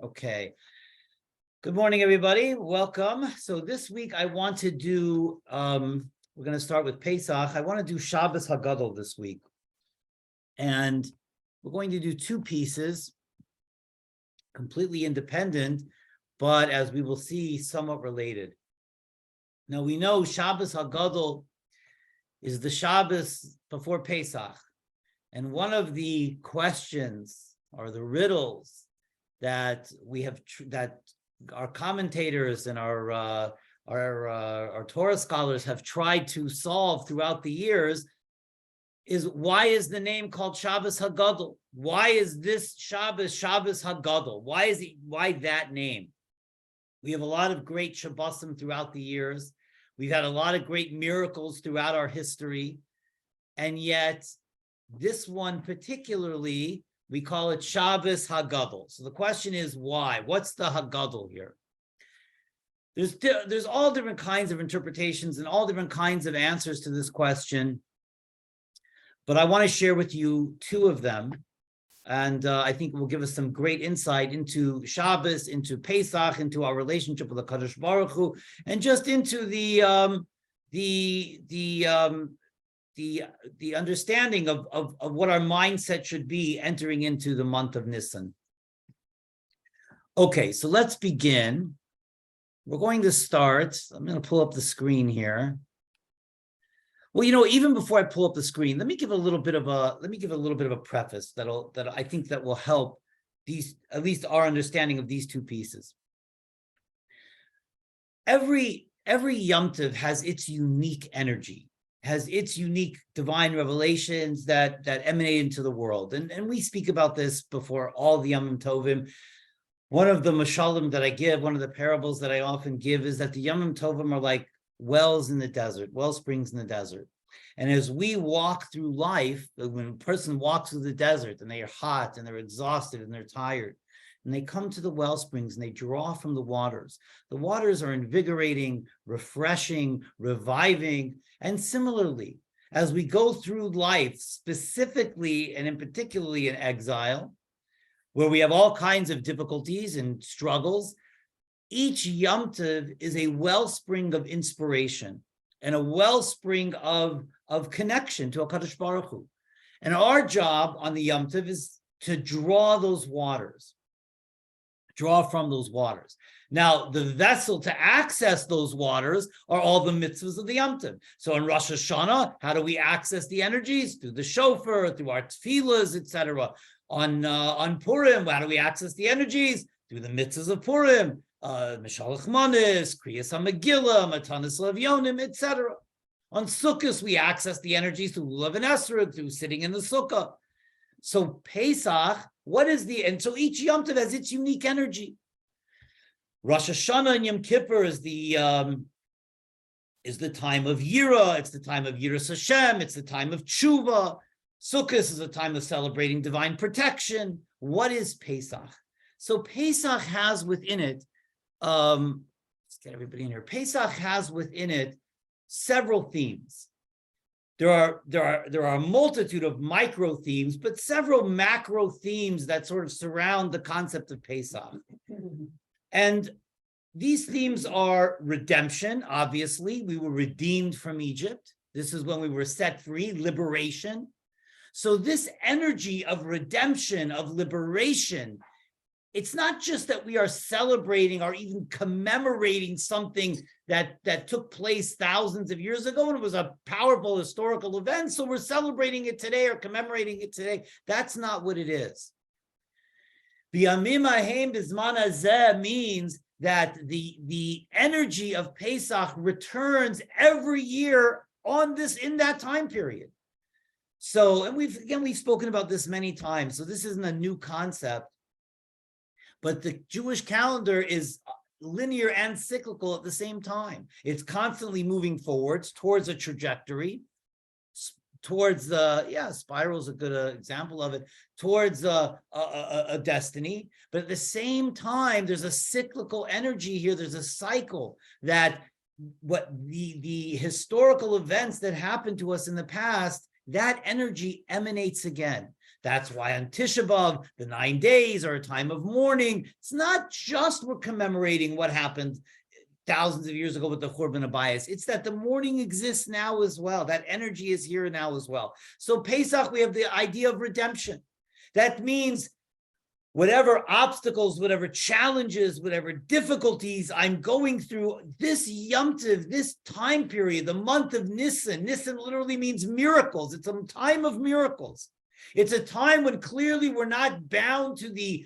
Okay. Good morning, everybody. Welcome. So this week I want to do, we're going to start with Pesach. I want to do Shabbos HaGadol this week. And we're going to do two pieces, completely independent, but as we will see, somewhat related. Now we know Shabbos HaGadol is the Shabbos before Pesach. And one of the questions or the riddles that we have, that our commentators and our Torah scholars have tried to solve throughout the years is, why is the name called Shabbos HaGadol? Why is this Shabbos HaGadol? Why that name? We have a lot of great Shabbosim throughout the years. We've had a lot of great miracles throughout our history. And yet this one particularly, we call it Shabbos HaGadol. So the question is, why? What's the HaGadol here? There's all different kinds of interpretations and all different kinds of answers to this question. But I want to share with you two of them. And I think it will give us some great insight into Shabbos, into Pesach, into our relationship with the Kadosh Baruch Hu, and just into the understanding of what our mindset should be entering into the month of Nisan. Okay, so let's begin. We're going to start. I'm going to pull up the screen here. Well, even before I pull up the screen, let me give a little bit of a preface that I think that will help at least our understanding of these two pieces. Every Yom Tov has its unique energy, has its unique divine revelations that emanate into the world. And we speak about this before all the Yom Tovim. One of the mashalim that I give, one of the parables that I often give, is that the Yom Tovim are like wells in the desert, well springs in the desert. And as we walk through life, when a person walks through the desert and they are hot and they're exhausted and they're tired, and they come to the well springs and they draw from the waters are invigorating, refreshing, reviving. And similarly, as we go through life, specifically and in particularly in exile, where we have all kinds of difficulties and struggles, each Yom Tov is a wellspring of inspiration and a wellspring of connection to HaKadosh Baruch Hu. And our job on the Yom Tov is to draw those waters, draw from those waters. Now, the vessel to access those waters are all the mitzvahs of the Yom Tov. So in Rosh Hashanah, how do we access the energies? Through the shofar, through our tefillahs, etc. On Purim, how do we access the energies? Through the mitzvahs of Purim. Mishalach Manis, Kriyas HaMegillah, Matanis Levyonim, etc. On Sukkot, we access the energies through Lulav and Esrog, through sitting in the Sukkah. So Pesach, and so each Yom Tov has its unique energy. Rosh Hashanah and Yom Kippur is the time of Yira, it's the time of Yiras Hashem, it's the time of Tshuva. Sukkot is a time of celebrating divine protection. What is Pesach? So Pesach has within it, let's get everybody in here. Pesach has within it several themes. There are a multitude of micro themes, but several macro themes that sort of surround the concept of Pesach. And these themes are redemption, obviously. We were redeemed from Egypt. This is when we were set free, liberation. So this energy of redemption, of liberation, it's not just that we are celebrating or even commemorating something that took place thousands of years ago and it was a powerful historical event, so we're celebrating it today or commemorating it today. That's not what it is. B'yamim hahem b'zman hazeh means that the energy of Pesach returns every year in that time period. So, and we've spoken about this many times, so this isn't a new concept. But the Jewish calendar is linear and cyclical at the same time. It's constantly moving forwards towards a trajectory, towards spiral is a good example of it, towards a destiny. But at the same time, there's a cyclical energy here. There's a cycle that what the historical events that happened to us in the past, that energy emanates again. That's why on Tisha B'Av, the 9 days are a time of mourning. It's not just we're commemorating what happened thousands of years ago with the Churban Abayis. It's that the mourning exists now as well. That energy is here now as well. So Pesach, we have the idea of redemption. That means whatever obstacles, whatever challenges, whatever difficulties I'm going through, this Yom Tov, this time period, the month of Nisan. Nisan literally means miracles. It's a time of miracles. It's a time when clearly we're not bound to the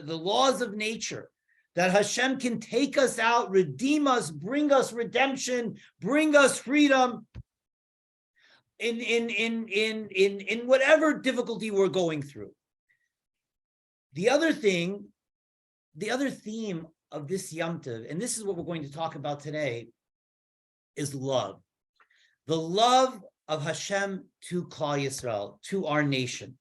laws of nature, that Hashem can take us out, redeem us, bring us redemption, bring us freedom in whatever difficulty we're going through. The other theme of this Yom Tov, and this is what we're going to talk about today, is love. The love of Hashem to Klal Yisrael, to our nation.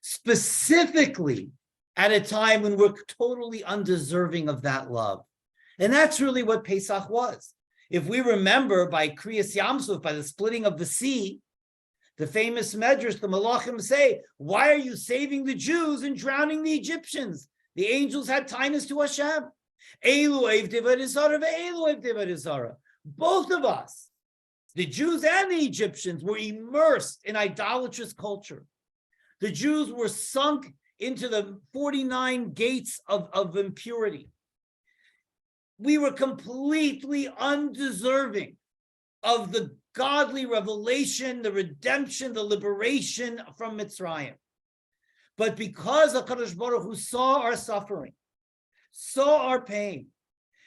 Specifically at a time when we're totally undeserving of that love. And that's really what Pesach was. If we remember by Kriyas Yam Suf, by the splitting of the sea, the famous Medrash, the Malachim say, why are you saving the Jews and drowning the Egyptians? The angels had tightness to Hashem. Both of us, the Jews and the Egyptians, were immersed in idolatrous culture. The Jews were sunk into the 49 gates of impurity. We were completely undeserving of the godly revelation, the redemption, the liberation from Mitzrayim. But because HaKadosh Baruch Hu saw our suffering, saw our pain,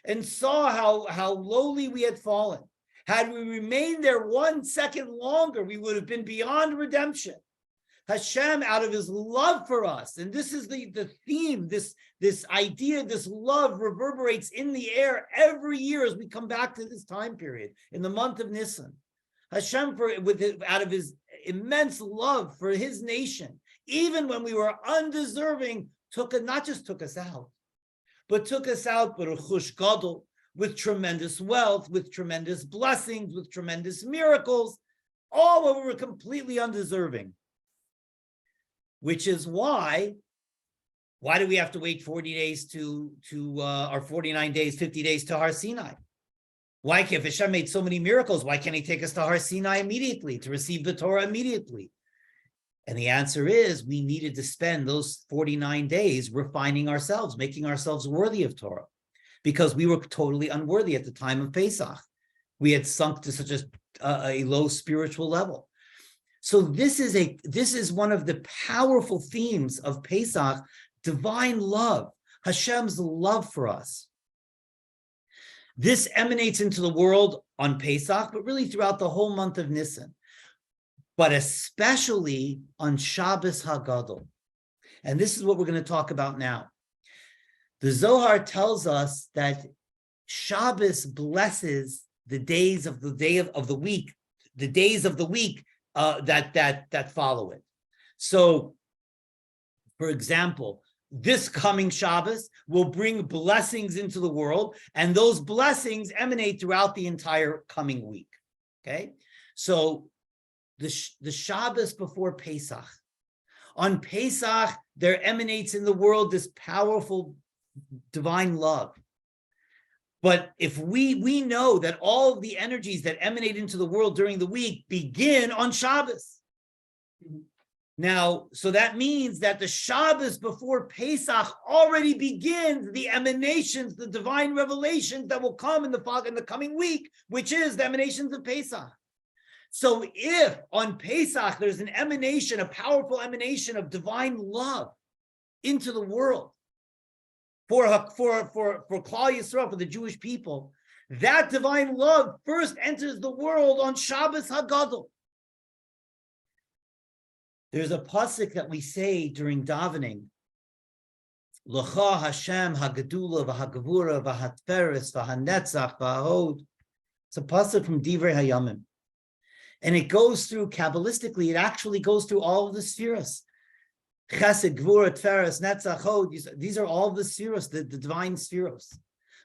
and saw how lowly we had fallen, had we remained there 1 second longer, we would have been beyond redemption. Hashem, out of his love for us, and this is the theme, this idea, this love reverberates in the air every year as we come back to this time period, in the month of Nisan. Hashem, out of his immense love for his nation, even when we were undeserving, not just took us out, but took us out with HaGadol, with tremendous wealth, with tremendous blessings, with tremendous miracles, all when we were completely undeserving. Which is why do we have to wait 40 days or 49 days, 50 days to Har Sinai? Why, if Hashem made so many miracles, why can't he take us to Har Sinai immediately, to receive the Torah immediately? And the answer is, we needed to spend those 49 days refining ourselves, making ourselves worthy of Torah, because we were totally unworthy at the time of Pesach. We had sunk to such a low spiritual level. So this is one of the powerful themes of Pesach, divine love, Hashem's love for us. This emanates into the world on Pesach, but really throughout the whole month of Nisan, but especially on Shabbos HaGadol. And this is what we're going to talk about now. The Zohar tells us that Shabbos blesses the days of the week, the days of the week that follow it. So, for example, this coming Shabbos will bring blessings into the world, and those blessings emanate throughout the entire coming week. Okay, so the Shabbos before Pesach, on Pesach there emanates in the world this powerful divine love. But if we know that all of the energies that emanate into the world during the week begin on Shabbos. Now, so that means that the Shabbos before Pesach already begins the emanations, the divine revelations that will come in the coming week, which is the emanations of Pesach. So if on Pesach there's an emanation, a powerful emanation of divine love into the world, for Klal Yisrael, for the Jewish people, that divine love first enters the world on Shabbos HaGadol. There's a pasuk that we say during davening, L'cha Hashem HaGadula v'HaGavura v'Hatferes v'Hanetzach v'Hahod. It's a pasuk from Divrei Hayamim. And it goes through, Kabbalistically, it actually goes through all of the spheres. Chesed, Gvura, Tferes, Netzach, Hod. These are all the spheros, the divine spheros.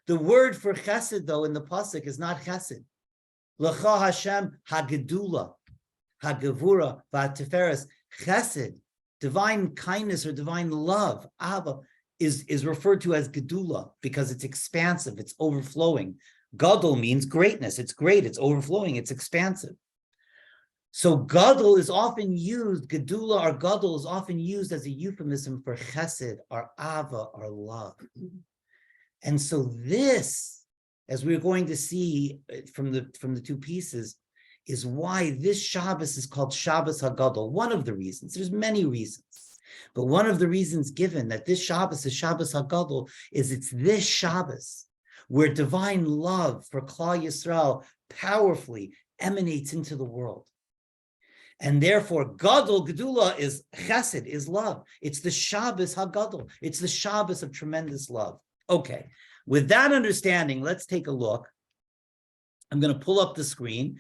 The word for Chesed, though, in the pasuk is not Chesed. L'cha Hashem HaGedula, HaGevura, VaTiferes. Chesed, divine kindness or divine love, Ava, is referred to as Gedula because it's expansive, it's overflowing. Gadol means greatness. It's great, it's overflowing, it's expansive. So Gadol is often used, Gedula or Gadol is often used as a euphemism for Chesed, or Ava, or love. And so this, as we're going to see from the two pieces, is why this Shabbos is called Shabbos HaGadol. One of the reasons, there's many reasons, but one of the reasons given that this Shabbos is Shabbos HaGadol is it's this Shabbos where divine love for Klal Yisrael powerfully emanates into the world. And therefore, Gadol, Gedula is Chesed, is love. It's the Shabbos HaGadol. It's the Shabbos of tremendous love. Okay, with that understanding, let's take a look. I'm going to pull up the screen.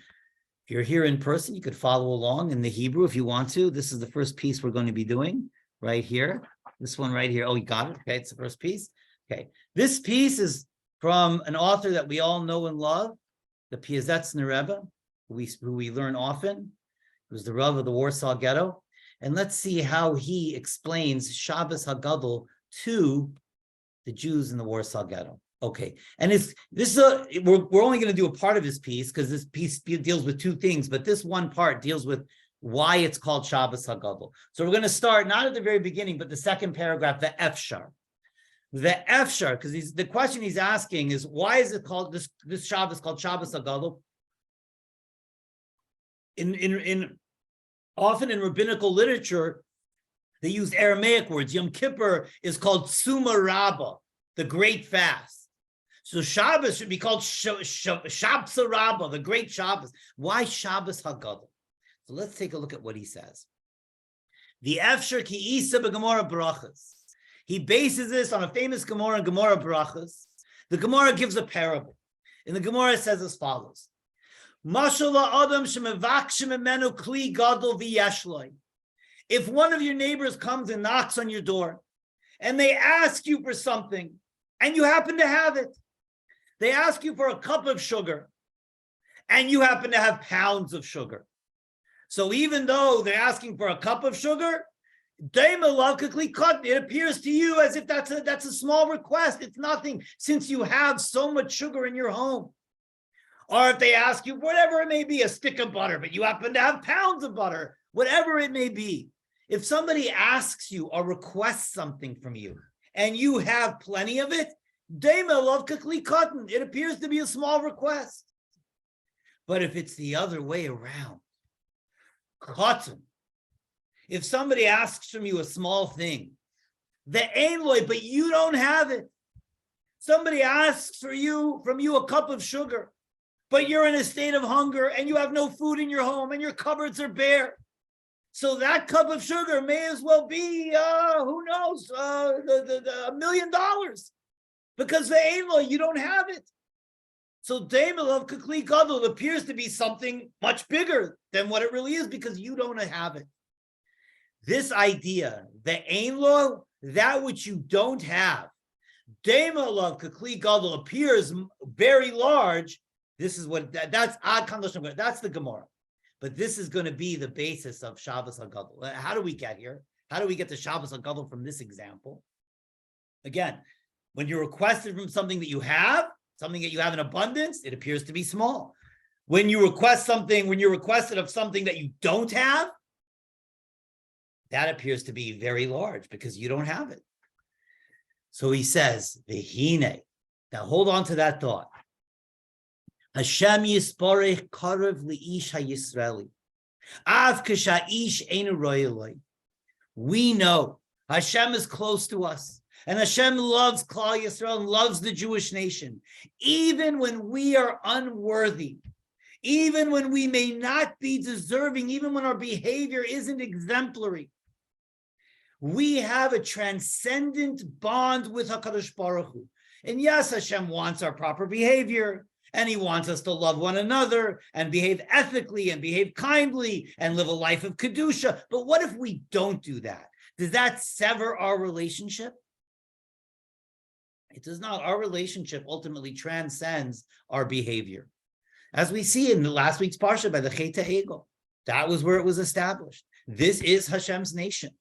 If you're here in person, you could follow along in the Hebrew if you want to. This is the first piece we're going to be doing right here. This one right here. Oh, you got it. Okay, it's the first piece. Okay, this piece is from an author that we all know and love, the Piazetzner Rebbe, who we learn often. He was the Rav of the Warsaw Ghetto. And let's see how he explains Shabbos HaGadol to the Jews in the Warsaw Ghetto. Okay, and we're only going to do a part of his piece because this piece deals with two things, but this one part deals with why it's called Shabbos HaGadol. So we're going to start not at the very beginning, but the second paragraph, the Efshar. The Efshar, because the question he's asking is, why is it called this Shabbos called Shabbos HaGadol? Often in rabbinical literature, they use Aramaic words. Yom Kippur is called Tsuma Rabbah, the great fast. So Shabbos should be called Shabbos Rabbah, the great Shabbos. Why Shabbos HaGadol? So let's take a look at what he says. The Efshar ki Isa b'Gemara Brachas. He bases this on a famous Gemara in Gemara Brachas. The Gemara gives a parable. And the Gemara says as follows. If one of your neighbors comes and knocks on your door and they ask you for something and you happen to have it, they ask you for a cup of sugar and you happen to have pounds of sugar. So even though they're asking for a cup of sugar, it appears to you as if that's a small request. It's nothing since you have so much sugar in your home. Or if they ask you, whatever it may be, a stick of butter, but you happen to have pounds of butter, whatever it may be. If somebody asks you or requests something from you and you have plenty of it, it appears to be a small request. But if it's the other way around, cotton, if somebody asks from you a small thing, but you don't have it. Somebody asks from you a cup of sugar, but you're in a state of hunger and you have no food in your home and your cupboards are bare. So that cup of sugar may as well be, who knows, $1 million, because you don't have it. So Daimel Kakli Gadol appears to be something much bigger than what it really is because you don't have it. This idea, the Ein that which you don't have, Daimel Kakli Gadol appears very large. This is that's the Gemara. But this is going to be the basis of Shabbos HaGadol. How do we get here? How do we get to Shabbos HaGadol from this example? Again, when you're requested from something that you have, something that you have in abundance, it appears to be small. When you're requested of something that you don't have, that appears to be very large because you don't have it. So he says, V'hine. Now hold on to that thought. Hashem yisparech karev li'ish ha'Yisraeli. Av k'sha'Ish einu roya lo. We know Hashem is close to us, and Hashem loves Klal Yisrael and loves the Jewish nation, even when we are unworthy, even when we may not be deserving, even when our behavior isn't exemplary. We have a transcendent bond with HaKadosh Baruch Hu. And yes, Hashem wants our proper behavior, and he wants us to love one another and behave ethically and behave kindly and live a life of Kedusha. But what if we don't do that? Does that sever our relationship? It does not. Our relationship ultimately transcends our behavior. As we see in the last week's Parsha by the Chet HaEgel, that was where it was established. This is Hashem's nation.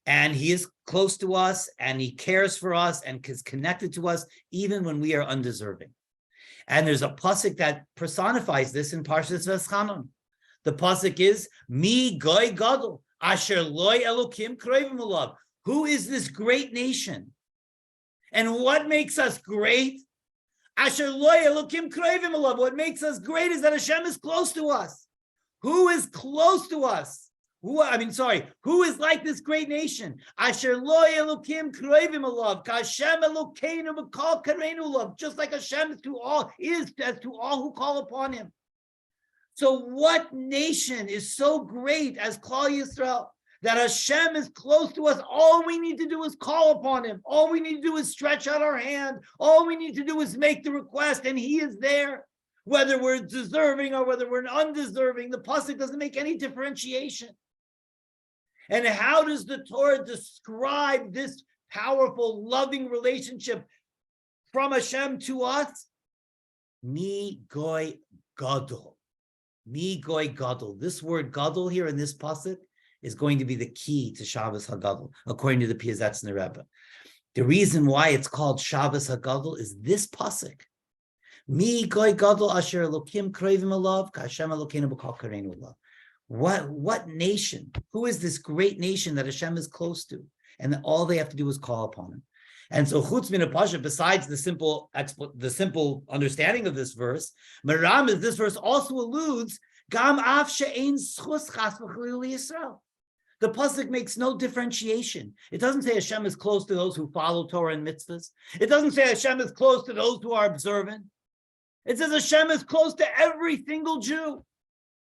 And he is close to us, and he cares for us, and is connected to us, even when we are undeserving. And there's a pasuk that personifies this in Parshas Veschanon. The pasuk is, Mi goy gadol, asher loy elokim kroivim elav. Who is this great nation? And what makes us great? Asher loy elokim kroivim elav. What makes us great is that Hashem is close to us. Who is close to us? Who is like this great nation? Asher lo elokim kroivim elav, k'Hashem elokeinu b'kol kareinu elav. Just like Hashem is to all who call upon him. So what nation is so great as Klal Yisrael, that Hashem is close to us? All we need to do is call upon him. All we need to do is stretch out our hand. All we need to do is make the request, and he is there. Whether we're deserving or whether we're undeserving, the pasuk doesn't make any differentiation. And how does the Torah describe this powerful, loving relationship from Hashem to us? Mi goy gadol. Mi goy gadol. This word gadol here in this pasuk is going to be the key to Shabbos HaGadol, according to the Piazetz and the Rebbe. The reason why it's called Shabbos HaGadol is this pasuk. Mi goy gadol asher elokim kroivim elav, k'Hashem elokeinu b'kol kareinu elav. What nation? Who is this great nation that Hashem is close to? And all they have to do is call upon him. And so, chutz min pasha, besides the simple understanding of this verse, Meram is this verse also alludes gam af she'ein schus chas v'chalil Yisrael. The pasuk makes no differentiation. It doesn't say Hashem is close to those who follow Torah and mitzvahs. It doesn't say Hashem is close to those who are observant. It says Hashem is close to every single Jew,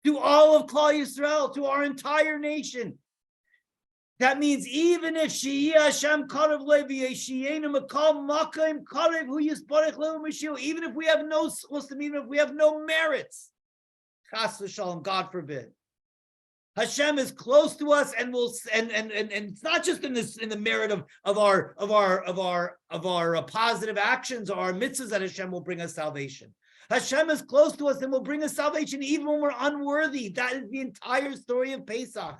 to all of Klal Yisrael, to our entire nation. That means even if Shiyeh Hashem Karev Levi Yeshiyenu Makal Makayim Karev Hu Yisbarech Levu Mashiach, even if we have no schusam, even if we have no merits, Chas v'Shalom, God forbid, Hashem is close to us, and it's not just in the merit of our positive actions or our mitzvahs that Hashem will bring us salvation. Hashem is close to us and will bring us salvation even when we're unworthy. That is the entire story of Pesach.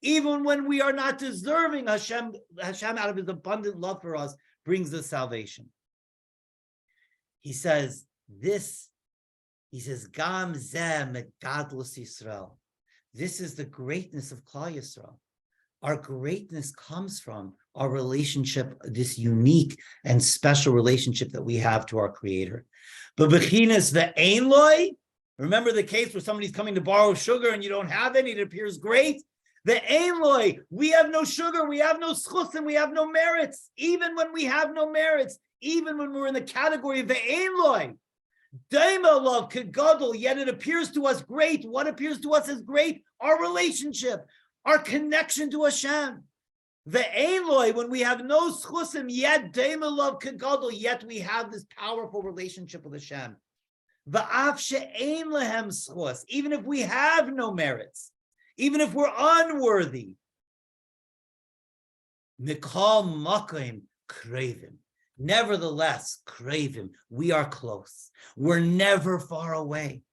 Even when we are not deserving, Hashem out of his abundant love for us brings us salvation. He says, Gam zeh megadlus Yisrael. This is the greatness of Klal Yisrael. Our greatness comes from our relationship, this unique and special relationship that we have to our Creator. But bechinas ve'ein loy, remember the case where somebody's coming to borrow sugar and you don't have any, it appears great. Ve'ein loy, we have no sugar, we have no schus, and we have no merits. Even when we have no merits, even when we're in the category of ve'ein loy, daima love HaGadol, yet it appears to us great. What appears to us as great? Our relationship, our connection to Hashem. Ve'ein loy, when we have no schusim, yet daima love HaGadol, yet we have this powerful relationship with Hashem. Va'af she'ein lehem schus, even if we have no merits, even if we're unworthy. Mikol makayim krevim. Nevertheless, krevim, we are close. We're never far away.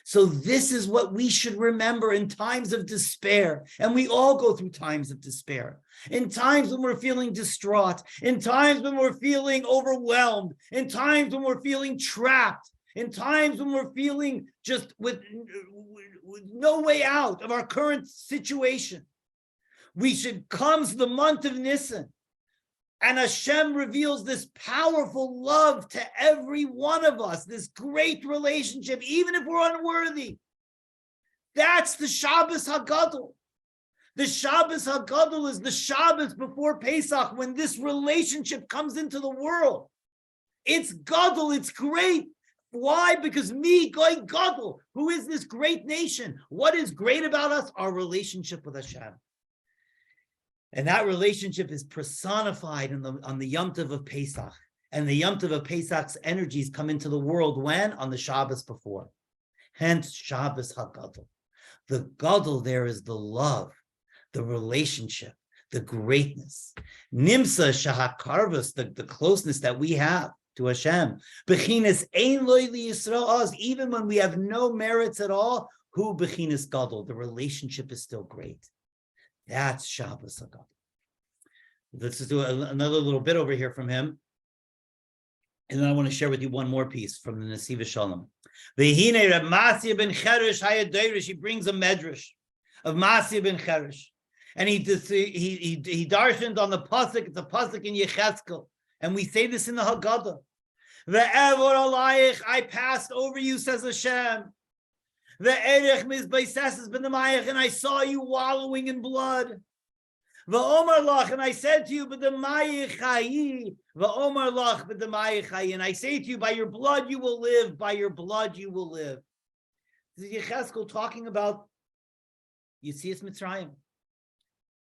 So this is what we should remember in times of despair. And we all go through times of despair. In times when we're feeling distraught, in times when we're feeling overwhelmed, in times when we're feeling trapped, in times when we're feeling just with no way out of our current situation. Comes the month of Nisan, and Hashem reveals this powerful love to every one of us, this great relationship, even if we're unworthy. That's the Shabbos HaGadol. The Shabbos HaGadol is the Shabbos before Pesach, when this relationship comes into the world. It's Gadol, it's great. Why? Because mi goy Gadol, who is this great nation? What is great about us? Our relationship with Hashem. And that relationship is personified on the Yom Tov of Pesach. And the Yom Tov of Pesach's energies come into the world when? On the Shabbos before. Hence Shabbos HaGadol. The Gadol there is the love, the relationship, the greatness. Nimsa shahakarvus, the closeness that we have to Hashem. Bechinas ein loy li Yisrael oz, even when we have no merits at all, hu bechinas Gadol, the relationship is still great. That's Shabbos HaGadol. Let's just do another little bit over here from him. And then I want to share with you one more piece from the Nesiva Shalom. V'hine Reb Masya ben Cheresh Hayadayrish, he brings a medrash of Masya ben Cheresh. And he darshaned on the pasuk. It's a pasuk in Yechezkel, and we say this in the HaGadol. Ve'evor alayich, I passed over you, says Hashem. Ve'erech mizbaises b'nemayich, and I saw you wallowing in blood. Ve'omar lach, and I said to you, b'nemayich chayi. Ve'omar lach b'nemayich chayi, and I say to you, by your blood you will live. By your blood you will live. This is Yechezkel talking about Yetzias Mitzrayim.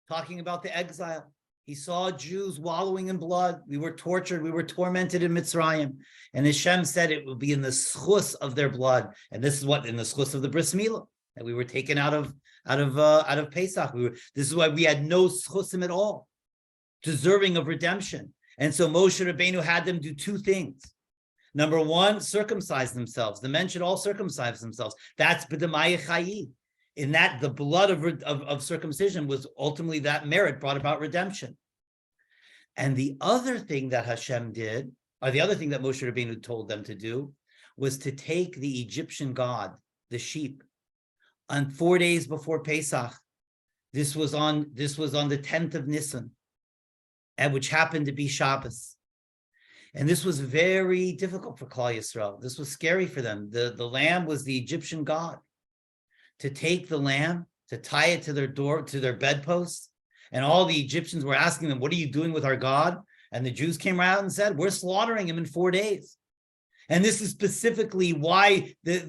Talking about the exile. He saw Jews wallowing in blood. We were tortured. We were tormented in Mitzrayim. And Hashem said it will be in the schus of their blood. And this is what, in the schus of the bris milah, that we were taken out of Pesach. This is why we had no schusim at all, deserving of redemption. And so Moshe Rabbeinu had them do two things. Number one, circumcise themselves. The men should all circumcise themselves. That's b'damai chayi. In that, the blood of circumcision was ultimately that merit brought about redemption. And the other thing that Hashem did, or the other thing that Moshe Rabbeinu told them to do, was to take the Egyptian god, the sheep, on 4 days before Pesach. This was on the 10th of Nisan, and which happened to be Shabbos. And this was very difficult for Klal Yisrael. This was scary for them. The lamb was the Egyptian god. To take the lamb, to tie it to their door, to their bedposts. And all the Egyptians were asking them, what are you doing with our God? And the Jews came around and said, we're slaughtering him in 4 days. And this is specifically why the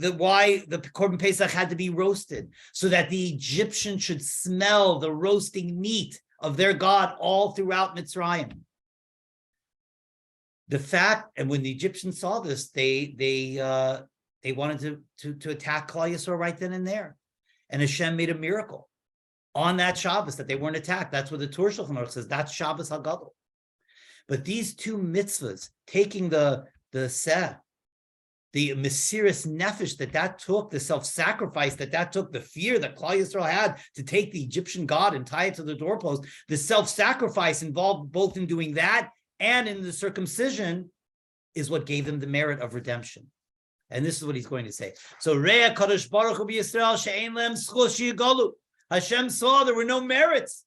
Korban Pesach had to be roasted, so that the Egyptians should smell the roasting meat of their God all throughout Mitzrayim. The fact, and when the Egyptians saw this, they wanted to attack Klal Yisrael right then and there. And Hashem made a miracle on that Shabbos that they weren't attacked. That's what the Tur Shulchan Aruch says. That's Shabbos HaGadol. But these two mitzvahs, taking the mesiras nefesh that took, the self-sacrifice that took, the fear that Klal Yisrael had to take the Egyptian god and tie it to the doorpost, the self-sacrifice involved both in doing that and in the circumcision is what gave them the merit of redemption. And this is what he's going to say. So, Rea Kadosh Baruch Hu b'Yisrael she'ein lehem schus sheyigalu. Hashem saw there were no merits.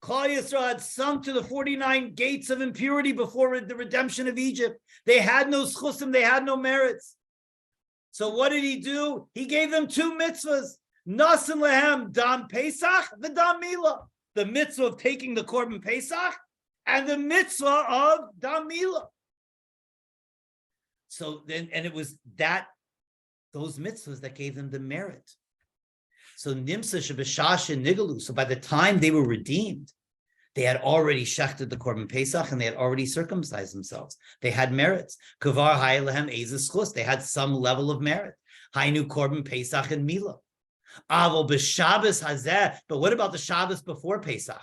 Klal Yisrael had sunk to the 49 gates of impurity before the redemption of Egypt. They had no schusim, they had no merits. So what did he do? He gave them two mitzvahs. Nasan lehem dam Pesach v'dam milah. The mitzvah of taking the Korban Pesach and the mitzvah of dam milah. So then, and it was those mitzvahs that gave them the merit. So Nimsa Shabashash and Nigalu. So by the time they were redeemed, they had already shechted the Korban Pesach and they had already circumcised themselves. They had merits. Kavar Haylehem Ezes. They had some level of merit. Hainu Korban Pesach and Milah. Avol b'Shabbos hazeh. But what about the Shabbos before Pesach?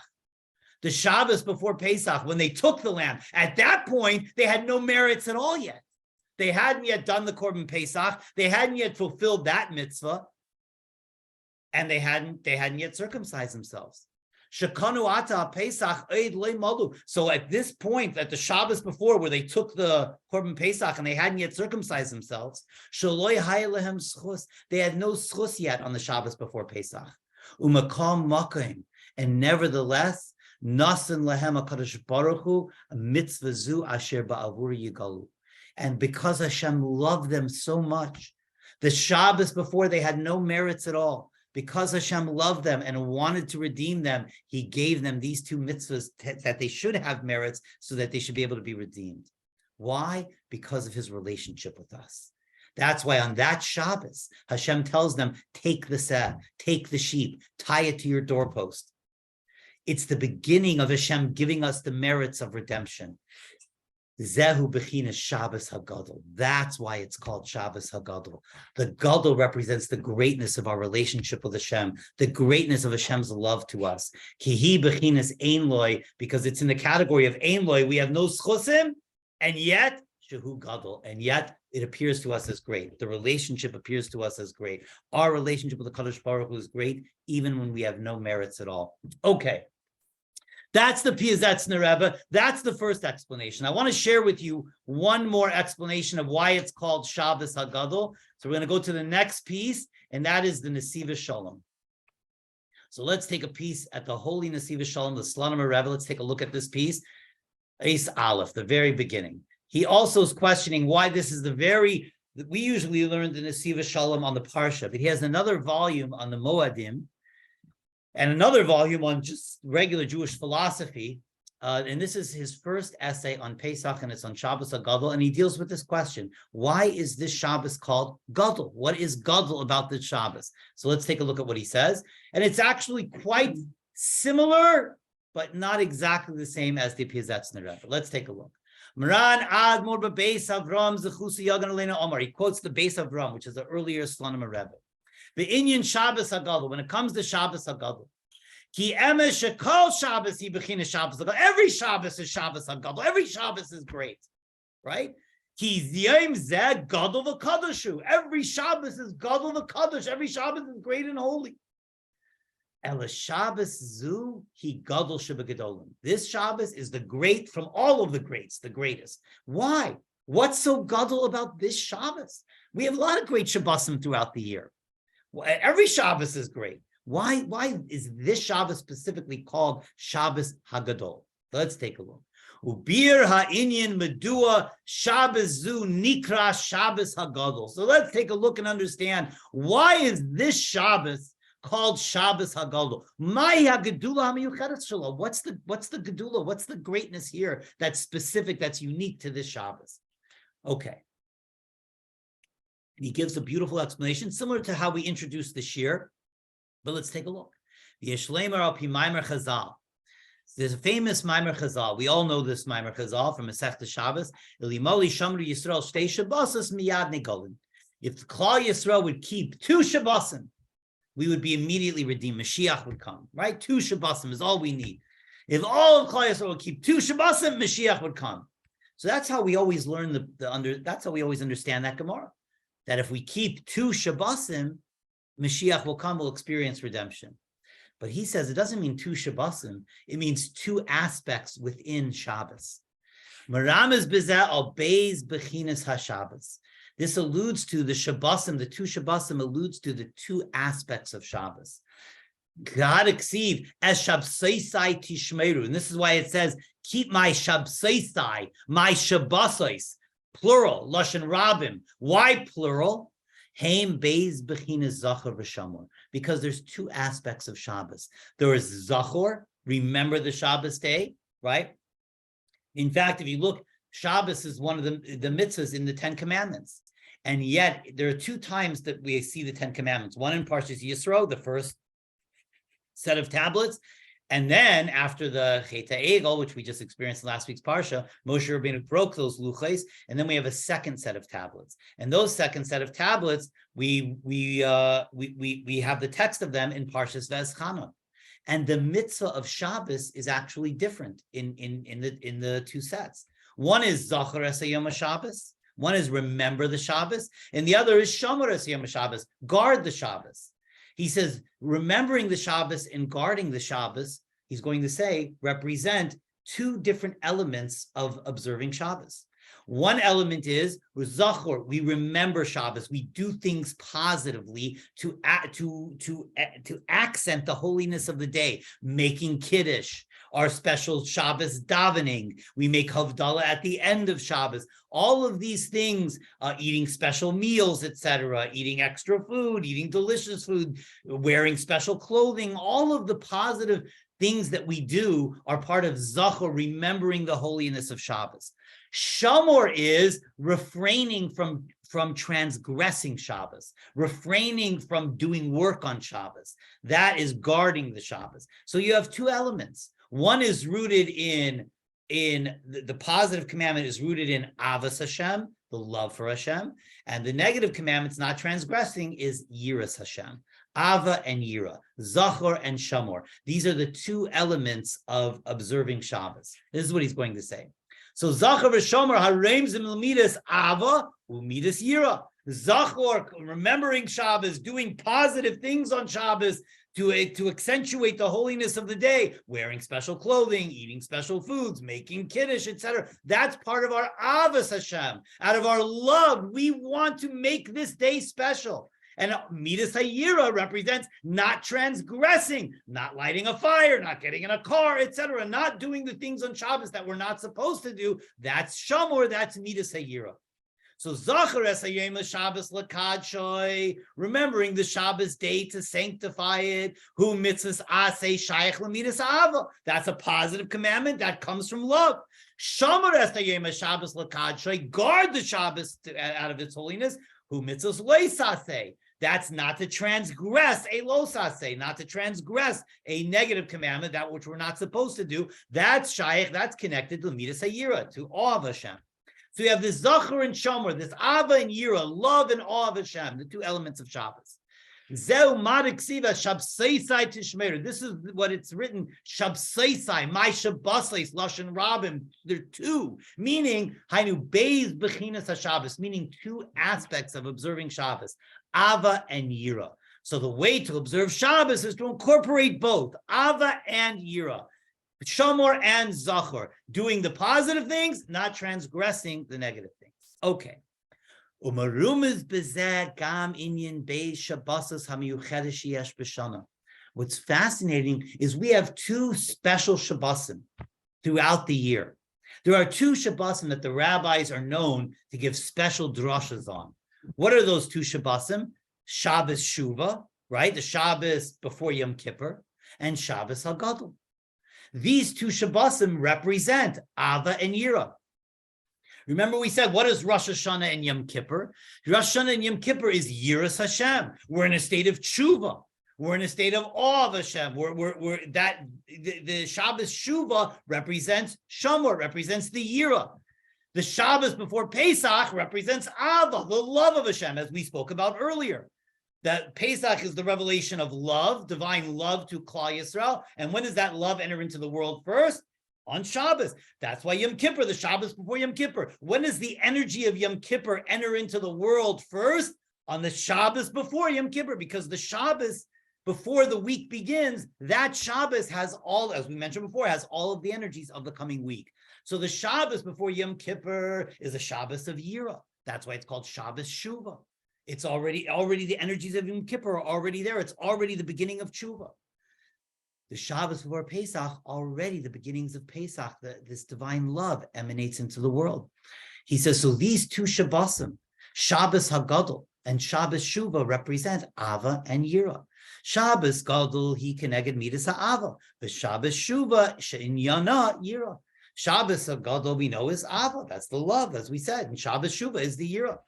The Shabbos before Pesach, when they took the lamb, at that point they had no merits at all yet. They hadn't yet done the Korban Pesach. They hadn't yet fulfilled that mitzvah, and they hadn't yet circumcised themselves. Shekanu ata Pesach eid le'malu. So at this point, at the Shabbos before, where they took the Korban Pesach and they hadn't yet circumcised themselves, shaloi haylehem schus. They had no schus yet on the Shabbos before Pesach. Umakam makim, and nevertheless, nasan lehem HaKadosh Baruch Hu mitzvah zu asher ba'avur yigalu. And because Hashem loved them so much, the Shabbos before they had no merits at all. Because Hashem loved them and wanted to redeem them, he gave them these two mitzvahs that they should have merits so that they should be able to be redeemed. Why? Because of his relationship with us. That's why on that Shabbos, Hashem tells them, take the seh, take the sheep, tie it to your doorpost. It's the beginning of Hashem giving us the merits of redemption. Zehu b'chinas Shabbos HaGadol. That's why it's called Shabbos HaGadol. The Gadol represents the greatness of our relationship with Hashem, the greatness of Hashem's love to us. Kihi b'chinas ein loy, because it's in the category of ein loy. We have no schusim, and yet Shehu Gadol, and yet it appears to us as great. The relationship appears to us as great. Our relationship with the Kadosh Baruch Hu is great, even when we have no merits at all. Okay. That's the Piazetzner Rebbe. That's the first explanation. I want to share with you one more explanation of why it's called Shabbos HaGadol. So we're going to go to the next piece, and that is the Nesiva Shalom. So let's take a piece at the Holy Nesiva Shalom, the Slonimer Rebbe. Let's take a look at this piece. Ace Aleph, the very beginning. He also is questioning why this is we usually learn the Nesiva Shalom on the Parsha, but he has another volume on the Moadim, and another volume on just regular Jewish philosophy. And this is his first essay on Pesach, and it's on Shabbos HaGadol, and he deals with this question. Why is this Shabbos called Gadol? What is Gadol about this Shabbos? So let's take a look at what he says. And it's actually quite similar, but not exactly the same as the Piazetzner Rebbe. Let's take a look. Maran Admor Beis Avram Zechusi Yagan Elena Omar. He quotes the Beis Avram, which is the earlier Slonimer Rebbe. The Inyan Shabbos HaGadol, when it comes to Shabbos HaGadol, Ki emes shekol Shabbos hi bechina Shabbos HaGadol. Every Shabbos is Shabbos HaGadol. Every Shabbos is great, right? Ki ziyim zeh Gadol v'kadoshu. Every Shabbos is Gadol v'kadosh. Every Shabbos is great and holy. Ela Shabbos zu hi Gadol shebegedolim. This Shabbos is the great from all of the greats, the greatest. Why? What's so Gadol about this Shabbos? We have a lot of great Shabbosim throughout the year. Every Shabbos is great. Why is this Shabbos specifically called Shabbos HaGadol? Let's take a look. Ubir ha'inyan medua Shabbos zu nikra Shabbos HaGadol. So let's take a look and understand, why is this Shabbos called Shabbos HaGadol? Mai ha'gedula ha'miyucheres shelo. What's the gedula? What's the greatness here that's specific, that's unique to this Shabbos? Okay. And he gives a beautiful explanation, similar to how we introduced the Shiur. But let's take a look. The Yeshlemer al Pi Maimer Chazal. There's a famous Maimer Chazal. We all know this Maimer Chazal from Masechta Shabbos. Ilimoli Shamru Yisrael Shtei Shabbosos Miyad Negolin. If the Klal Yisrael would keep 2 Shabbosim, we would be immediately redeemed. Mashiach would come, right? 2 Shabbosim is all we need. If all of Klal Yisrael would keep 2 Shabbosim, Mashiach would come. So that's how we always learn that's how we always understand that Gemara. That if we keep 2 Shabbosim, Mashiach will come, will experience redemption. But he says it doesn't mean 2 Shabbosim, it means 2 aspects within Shabbos. Maramez bezeh al beis bechinas haShabbos. This alludes to the Shabbosim, the 2 Shabbosim alludes to the 2 aspects of Shabbos. God exceed as Shabsosai tishmeru. And this is why it says, keep my Shabsosai, my Shabbosos, plural, Lashon Rabim. Why plural? Haim beis bechinas zachor v'shamor, because there's 2 aspects of Shabbos. There is zachor, remember the Shabbos day, right? In fact, if you look, Shabbos is one of the mitzvahs in the 10 Commandments, and yet there are 2 times that we see the 10 Commandments. One in Parshas Yisro, the first set of tablets, and then after the Chet HaEgel, which we just experienced in last week's Parsha, Moshe Rabbeinu broke those luchos, and then we have a second set of tablets. And those second set of tablets, we have the text of them in Parshas V'ezchana. And the mitzvah of Shabbos is actually different in the 2 sets. One is Zachor es Yom HaShabbos, one is remember the Shabbos, and the other is Shomer es Yom HaShabbos, guard the Shabbos. He says, remembering the Shabbos and guarding the Shabbos, he's going to say, represent 2 different elements of observing Shabbos. One element is Zachor, we remember Shabbos, we do things positively to accent the holiness of the day, making Kiddush, our special Shabbos davening, we make Havdalah at the end of Shabbos. All of these things, eating special meals, etc., eating extra food, eating delicious food, wearing special clothing, all of the positive things that we do are part of Zachor, remembering the holiness of Shabbos. Shamor is refraining from transgressing Shabbos, refraining from doing work on Shabbos. That is guarding the Shabbos. So you have 2 elements. One is rooted in the positive commandment is rooted in Avas Hashem, the love for Hashem, and the negative commandments, not transgressing, is Yiras Hashem. Ava and Yira, Zachor and Shamor. These are the 2 elements of observing Shabbos. This is what he's going to say. So Zachor v'Shomer hareim zim l'midas ava u'midas yira. Zachor, remembering Shabbos, doing positive things on Shabbos to accentuate the holiness of the day, wearing special clothing, eating special foods, making kiddush, etc. That's part of our avos Hashem. Out of our love, we want to make this day special. And midas hayira represents not transgressing, not lighting a fire, not getting in a car, etc., not doing the things on Shabbos that we're not supposed to do. That's shamor, that's midas hayira. So Zachar es hayom Shabbos lakadshoy, remembering the Shabbos day to sanctify it. Hu mitzvahs aseh shaykh lemidas ava. That's a positive commandment that comes from love. Shamar es hayom Shabbos lakadshoy, guard the Shabbos out of its holiness. Hu mitzvahs loisaseh. That's not to transgress a losaseh, not to transgress a negative commandment, that which we're not supposed to do. That's shaykh, that's connected to midas hayira, to awe of Hashem. So you have this Zachor and Shomer, this Ava and Yira, love and awe of Hashem, the two elements of Shabbos. Zeu madik siva shabseisai tishmeru. This is what it's written, shabseisai, my shabbaseis, lashon rabim. There are two, meaning, hainu beis bechinas haShabbos, meaning two aspects of observing Shabbos, Ava and Yira. So the way to observe Shabbos is to incorporate both, Ava and Yira. Shomer and Zachor, doing the positive things, not transgressing the negative things. Okay. What's fascinating is we have two special Shabbosim throughout the year. There are two Shabbosim that the rabbis are known to give special drashas on. What are those two Shabbosim? Shabbos Shuvah, right? The Shabbos before Yom Kippur, and Shabbos HaGadol. These two Shabbosim represent Ava and Yira. Remember we said, what is Rosh Hashanah and Yom Kippur? Rosh Hashanah and Yom Kippur is Yiras Hashem. We're in a state of tshuva. We're in a state of awe of Hashem. The Shabbos Shuvah represents Shomer, represents the Yira. The Shabbos before Pesach represents Ava, the love of Hashem, as we spoke about earlier. That Pesach is the revelation of love, divine love to Klal Yisrael. And when does that love enter into the world first? On Shabbos. That's why Yom Kippur, the Shabbos before Yom Kippur. When does the energy of Yom Kippur enter into the world first? On the Shabbos before Yom Kippur, because the Shabbos before the week begins, that Shabbos has all, as we mentioned before, has all of the energies of the coming week. So the Shabbos before Yom Kippur is a Shabbos of Yira. That's why it's called Shabbos Shuvah. It's already the energies of Yom Kippur are already there. It's already the beginning of Tshuva. The Shabbos before Pesach, already the beginnings of Pesach, this divine love emanates into the world. He says, so these two Shabbosim, Shabbos HaGadol and Shabbos Shuvah, represent Ava and Yira. Shabbos Gadol, he connected midas ha'ava. The Shabbos Shuvah, she'inyana Yira. Shabbos HaGadol, we know, is Ava. That's the love, as we said. And Shabbos Shuvah is the Yira.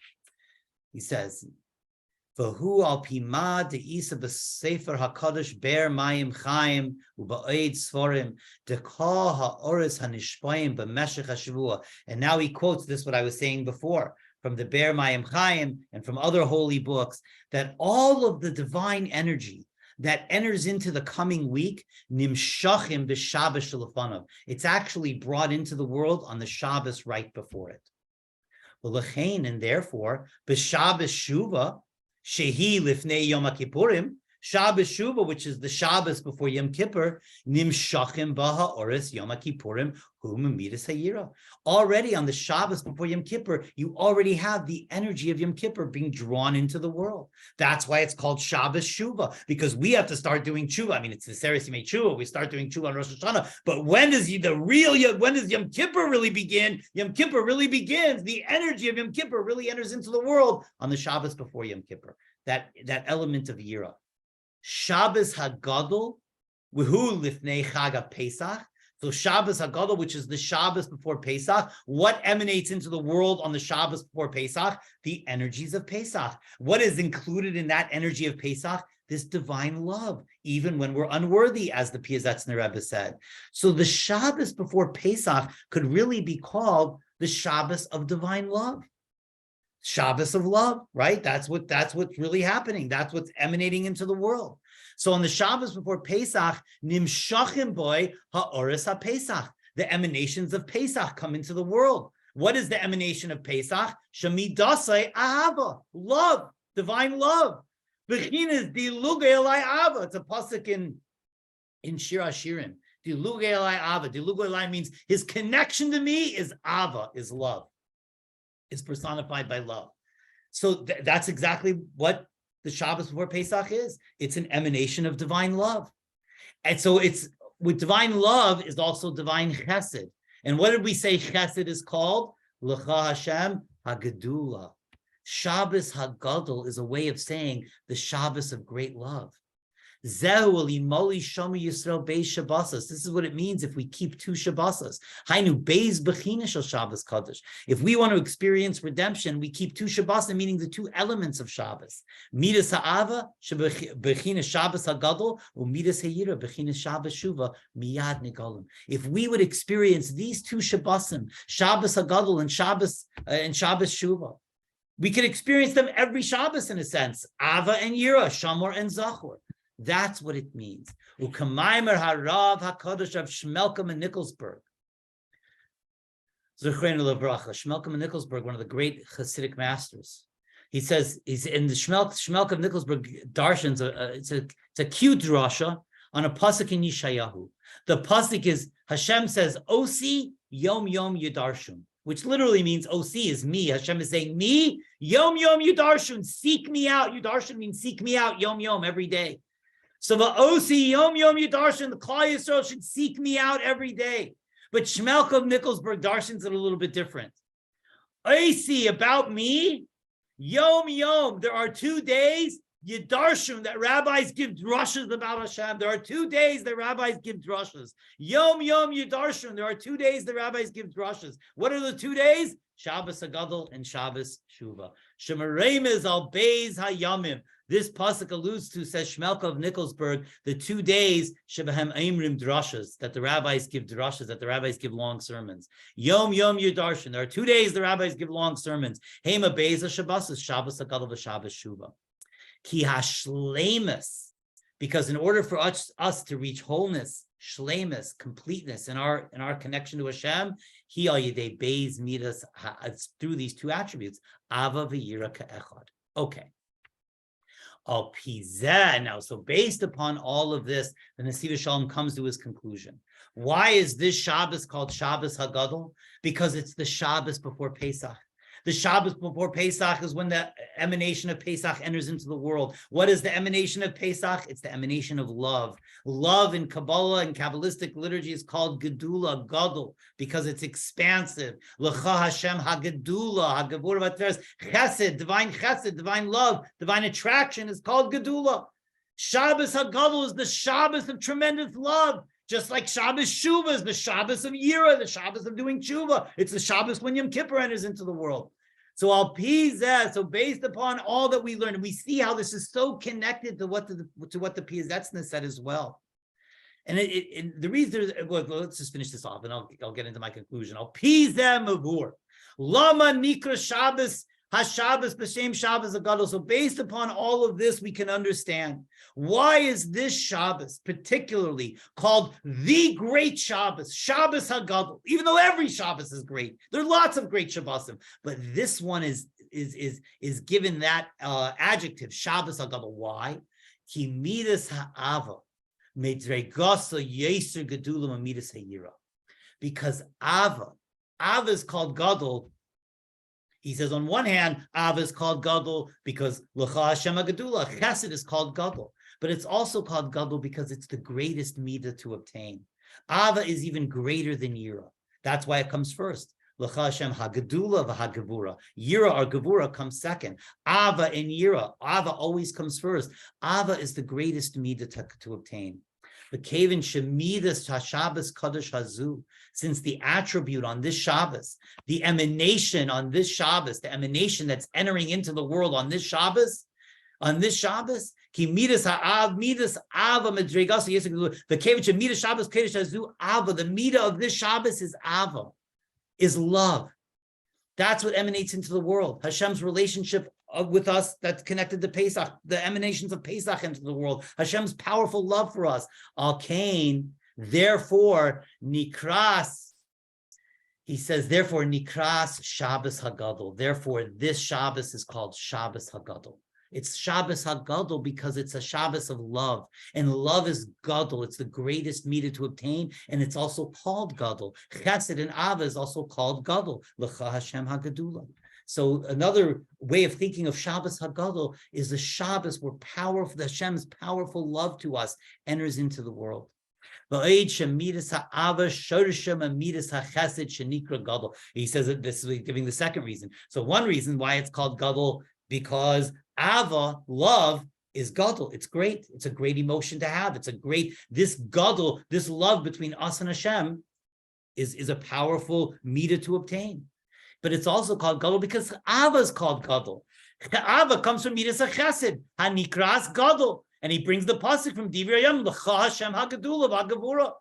He says, "V'hu al pima de'isa b'sefer hakadosh ber mayim chaim u'ba'ed sforim dekah ha'oris hanishpayim b'meshech hashavua." And now he quotes this, what I was saying before, from the Ber Mayim Chaim and from other holy books, that all of the divine energy that enters into the coming week, nimshachim b'Shabbos shelafanav. It's actually brought into the world on the Shabbos right before it. And therefore, b'Shabbos Shuvah, shehi lifnei Yom Kippurim, Shabbos Shuvah, which is the Shabbos before Yom Kippur, nimshachim baha oris Yom Kippurim hum midas hayira. Already on the Shabbos before Yom Kippur, you already have the energy of Yom Kippur being drawn into the world. That's why it's called Shabbos Shuvah, because we have to start doing tshuva. I mean, it's the Seres Yimei Tshuva. We start doing tshuva on Rosh Hashanah. But when does Yom Kippur really begin? Yom Kippur really begins. The energy of Yom Kippur really enters into the world on the Shabbos before Yom Kippur. That element of Yira. Shabbos HaGadol, Whu Lifnei Chag Pesach. So Shabbos HaGadol, which is the Shabbos before Pesach, what emanates into the world on the Shabbos before Pesach? The energies of Pesach. What is included in that energy of Pesach? This divine love, even when we're unworthy, as the Piazetzner Rebbe said. So the Shabbos before Pesach could really be called the Shabbos of divine love. Shabbos of love, right? That's what's really happening. That's what's emanating into the world. So on the Shabbos before Pesach, nimshachim boy ha'oris ha'Pesach. the emanations of Pesach come into the world. What is the emanation of Pesach? Shamidasai ahava, love, divine love. Bechinas dilugay elai ava. It's a pasuk in Shir HaShirim. Dilugay elai ava. Dilugay elai means his connection to me is ava, is love, is personified by love. So that's exactly what the Shabbos before Pesach is. It's an emanation of divine love. And so it's with divine love is also divine chesed. And what did we say chesed is called? L'cha Hashem HaGadol. Shabbos HaGadol is a way of saying the Shabbos of great love. This is what it means if we keep two Shabbos. If we want to experience redemption, we keep two Shabbos, meaning the two elements of Shabbos. Midas ha'ava, bechinas Shabbos HaGadol, u'midas ha'yira, bechinas Shabbos Shuva, miyad nigolim. If we would experience these two Shabbosim, Shabbos HaGadol and Shabbos Shuva, we could experience them every Shabbos in a sense. Ava and Yira, Shamor and Zachor. That's what it means. Ukamaimer harav hakadosh of Shmelkem and Nikolsburg. Zechreinu levracha. Shmelkem and Nikolsburg, one of the great Hasidic masters. He says he's in the Shmelkem Nikolsburg Darshans. It's a cute drasha on a pasuk in Yeshayahu. The pasuk is Hashem says Osi Yom Yom Yudarshun, which literally means Osi is me. Hashem is saying me Yom Yom Yudarshun, seek me out. Yudarshun means seek me out Yom Yom, every day. So the Osi Yom Yom Yudarshan, the Klal Yisrael should seek me out every day. But Shmelkem Nikolsburg Darshans it a little bit different. Osi, about me, Yom Yom, there are 2 days, Yudarshan, that rabbis give drushes about Hashem. There are 2 days that rabbis give drushes. Yom Yom Yudarshan, there are 2 days the rabbis give drushes. What are the 2 days? Shabbos HaGadol and Shabbos Shuva. Shemarem is al Beis HaYamim. This pasuk alludes to, says Shmelka of Nikolsburg, the 2 days shebahem aimrim drashas, that the rabbis give drashas, that the rabbis give long sermons. Yom Yom Yudarshan. There are 2 days the rabbis give long sermons. Hema Beis HaShabbos, Shabbos HaGadol, Shabbos Shuva. Ki hashleimus, because in order for us to reach wholeness, shleimus, completeness in our connection to Hashem, he al yedei beis midas, through these two attributes, ava v'yira ka'echad. Okay. Al pizeh. Now, so based upon all of this, the Nesiv Shalom comes to his conclusion. Why is this Shabbos called Shabbos HaGadol? Because it's the Shabbos before Pesach. The Shabbos before Pesach is when the emanation of Pesach enters into the world. What is the emanation of Pesach? It's the emanation of love. Love in Kabbalah and Kabbalistic liturgy is called Gedula, Gadol, because it's expansive. L'cha Hashem HaGedula, HaGevura V'Teres, Chesed, divine love, divine attraction is called Gedula. Shabbos HaGadol is the Shabbos of tremendous love. Just like Shabbos Shuva is the Shabbos of Yira, the Shabbos of doing Tshuva. It's the Shabbos when Yom Kippur enters into the world. So al pizeh, so based upon all that we learned, we see how this is so connected to what the Piazetzna said as well. And the reason, well, let's just finish this off, and I'll get into my conclusion. Al pizeh mavur, lama nikra Shabbos HaShabbos b'shem Shabbos HaGadol. So based upon all of this, we can understand why is this Shabbos particularly called the great Shabbos, Shabbos HaGadol. Even though every Shabbos is great, there are lots of great Shabbosim, but this one is given that adjective, Shabbos HaGadol. Why? Ki midas ha'ava medregasa yeser gedulam midas ha'yira. Because Ava is called Gadol. He says, on one hand, Ava is called Gadol because L'cha Hashem HaGedula, Chesed is called Gadol, but it's also called Gadol because it's the greatest midah to obtain. Ava is even greater than Yira. That's why it comes first. L'cha Hashem HaGedula v'HaGevura. Yira or Gevura comes second. Ava and Yira. Ava always comes first. Ava is the greatest midah to obtain. But Kevin Shemidas Hashabbos Kadosh Hazu, since the attribute on this Shabbos, the emanation on this Shabbos, the emanation that's entering into the world on this Shabbos, Ki Midas Ha'av, Midas Ava Medregasa Yesek, the Kevin Shemidas Shabbos Kadosh Hazu, Ava, the midah of this Shabbos is Ava, is love. That's what emanates into the world. Hashem's relationship with us that's connected to Pesach, the emanations of Pesach into the world, Hashem's powerful love for us. Al Kain, therefore, Nikras He says, therefore, Nikras Shabbos HaGadol. Therefore, this Shabbos is called Shabbos HaGadol. It's Shabbos HaGadol because it's a Shabbos of love. And love is Gadol. It's the greatest midah to obtain. And it's also called Gadol. Chesed and Ava is also called Gadol. L'cha Hashem HaGadula. So another way of thinking of Shabbos HaGadol is the Shabbos where powerful, the Hashem's powerful love to us enters into the world. He says that this is giving the second reason. So one reason why it's called Gadol, because Ava, love, is Gadol. It's great. It's a great emotion to have. It's a great, this Gadol, this love between us and Hashem is a powerful midah to obtain. But it's also called Gadol because Ava is called Gadol. Ava comes from midas HaChesed, Hanikras Gadol. And he brings the pasuk from Divrei Hayam, L'cha Hashem HaGadula v'Hagavura.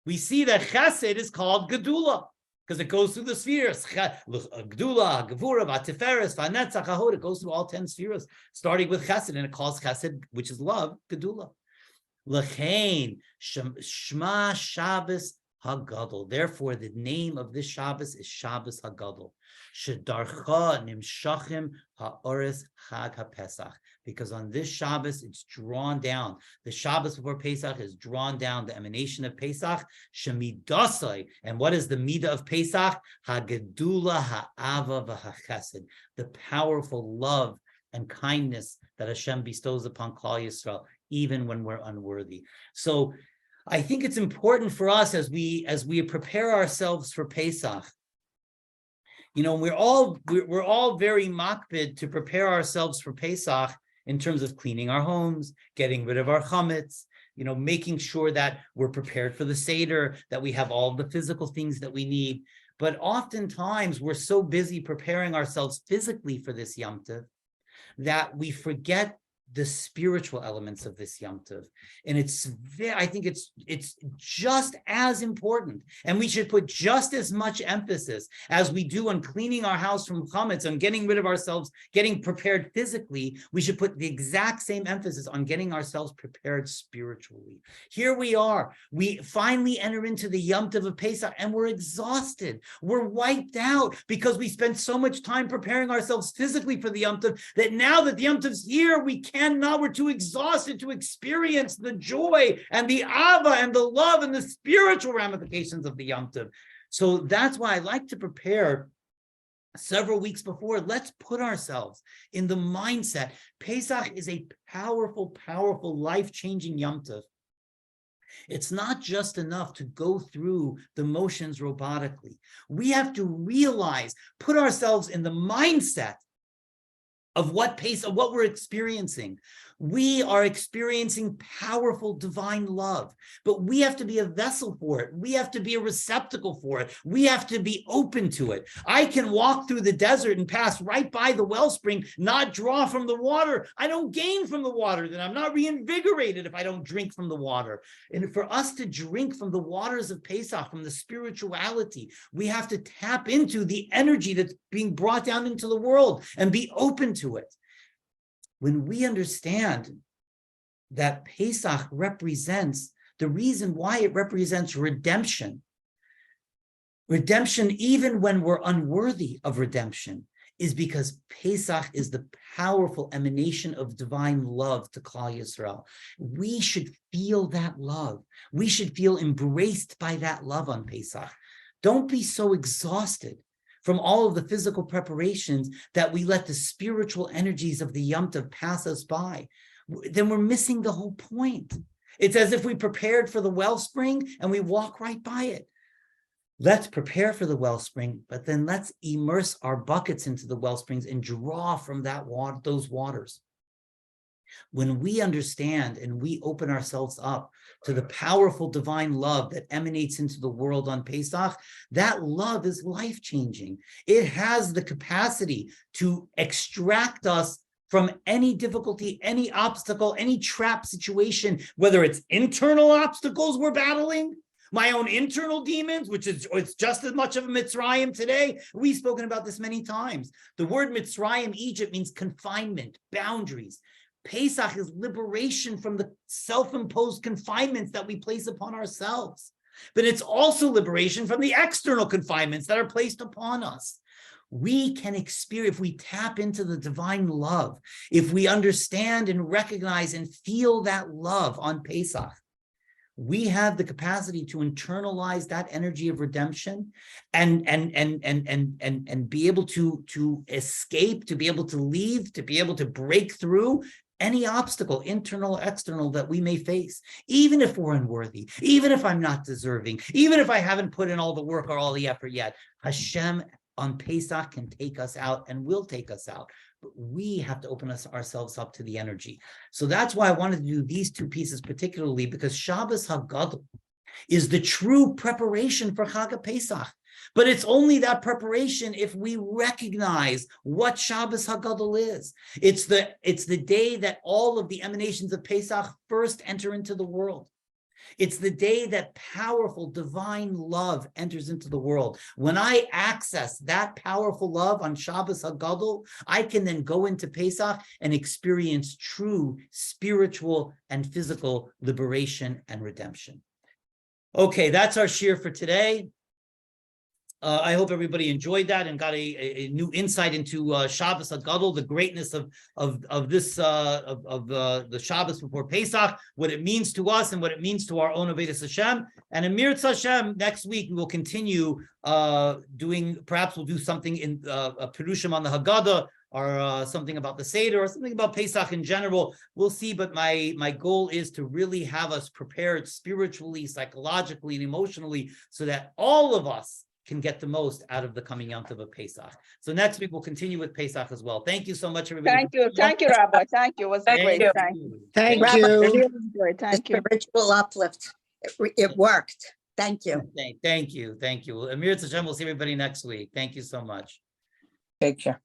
We see that Chesed is called Gedula because it goes through the spheres. Gedula, Gavura, V'Tiferes, V'Netzach, Hahod. It goes through all 10 spheres, starting with Chesed, and it calls Chesed, which is love, Gedula. L'chein Shema Shabbos HaGadol. Therefore, the name of this Shabbos is Shabbos HaGadol. Shedarcha nimshachim ha'oris chag ha'pesach. Because on this Shabbos, it's drawn down. The Shabbos before Pesach is drawn down, the emanation of Pesach, Shemidasai. And what is the midah of Pesach? HaGedula ha'ava v'ha'chesed. The powerful love and kindness that Hashem bestows upon Klal Yisrael, even when we're unworthy. So I think it's important for us as we prepare ourselves for Pesach. You know, we're all very makpid to prepare ourselves for Pesach in terms of cleaning our homes, getting rid of our chametz, you know, making sure that we're prepared for the Seder, that we have all the physical things that we need. But oftentimes we're so busy preparing ourselves physically for this Yom Tov that we forget the spiritual elements of this Yom Tov. And I think it's just as important. And we should put just as much emphasis as we do on cleaning our house from chametz, on getting rid of ourselves, getting prepared physically. We should put the exact same emphasis on getting ourselves prepared spiritually. Here we are. We finally enter into the Yom Tov of Pesach and we're exhausted. We're wiped out because we spent so much time preparing ourselves physically for the Yom Tov that now that the Yom Tov's here, we're too exhausted to experience the joy and the ava and the love and the spiritual ramifications of the Yom Tov. So that's why I like to prepare several weeks before. Let's put ourselves in the mindset. Pesach is a powerful, powerful, life-changing Yom Tov. It's not just enough to go through the motions robotically. We have to realize, put ourselves in the mindset of what we're experiencing. We are experiencing powerful divine love, but we have to be a vessel for it. We have to be a receptacle for it. We have to be open to it. I can walk through the desert and pass right by the wellspring, not draw from the water. I don't gain from the water, then I'm not reinvigorated if I don't drink from the water. And for us to drink from the waters of Pesach, from the spirituality, we have to tap into the energy that's being brought down into the world and be open to it. When we understand that Pesach represents, the reason why it represents redemption even when we're unworthy of redemption, is because Pesach is the powerful emanation of divine love to Klal Yisrael. We should feel that love. We should feel embraced by that love on Pesach. Don't be so exhausted from all of the physical preparations that we let the spiritual energies of the Yom Tov pass us by. Then we're missing the whole point. It's as if we prepared for the wellspring and we walk right by it. Let's prepare for the wellspring, but then let's immerse our buckets into the wellsprings and draw from that water, those waters. When we understand and we open ourselves up to the powerful divine love that emanates into the world on Pesach, that love is life-changing. It has the capacity to extract us from any difficulty, any obstacle, any trap situation, whether it's internal obstacles we're battling, my own internal demons, which is it's just as much of a Mitzrayim today. We've spoken about this many times. The word Mitzrayim, Egypt, means confinement, boundaries. Pesach is liberation from the self-imposed confinements that we place upon ourselves. but it's also liberation from the external confinements that are placed upon us. We can experience, if we tap into the divine love, if we understand and recognize and feel that love on Pesach, we have the capacity to internalize that energy of redemption and be able to escape, to be able to leave, to be able to break through any obstacle, internal or external, that we may face, even if we're unworthy, even if I'm not deserving, even if I haven't put in all the work or all the effort yet. Hashem on Pesach can take us out and will take us out. But we have to open ourselves up to the energy. So that's why I wanted to do these two pieces particularly, because Shabbos HaGadol is the true preparation for Chag Pesach. But it's only that preparation if we recognize what Shabbos HaGadol is. It's the day that all of the emanations of Pesach first enter into the world. It's the day that powerful divine love enters into the world. When I access that powerful love on Shabbos HaGadol, I can then go into Pesach and experience true spiritual and physical liberation and redemption. Okay, that's our shiur for today. I hope everybody enjoyed that and got a new insight into Shabbos HaGadol, the greatness of the Shabbos before Pesach, what it means to us and what it means to our own Avodas Hashem. And in Mirz Hashem, next week we will continue perhaps we'll do something in Perushim on the HaGadol, or something about the Seder, or something about Pesach in general. We'll see, but my goal is to really have us prepared spiritually, psychologically, and emotionally, so that all of us can get the most out of the coming Yom Tov of Pesach. So next week we'll continue with Pesach as well. Thank you so much, everybody. Thank you, Rabbi. Thank you. It was great. you. Thank Rabbi, you. really enjoyed. Thank you. Spiritual uplift. It worked. Thank you. Thank you. Amir Tzashem, we'll see everybody next week. Thank you so much. Take care.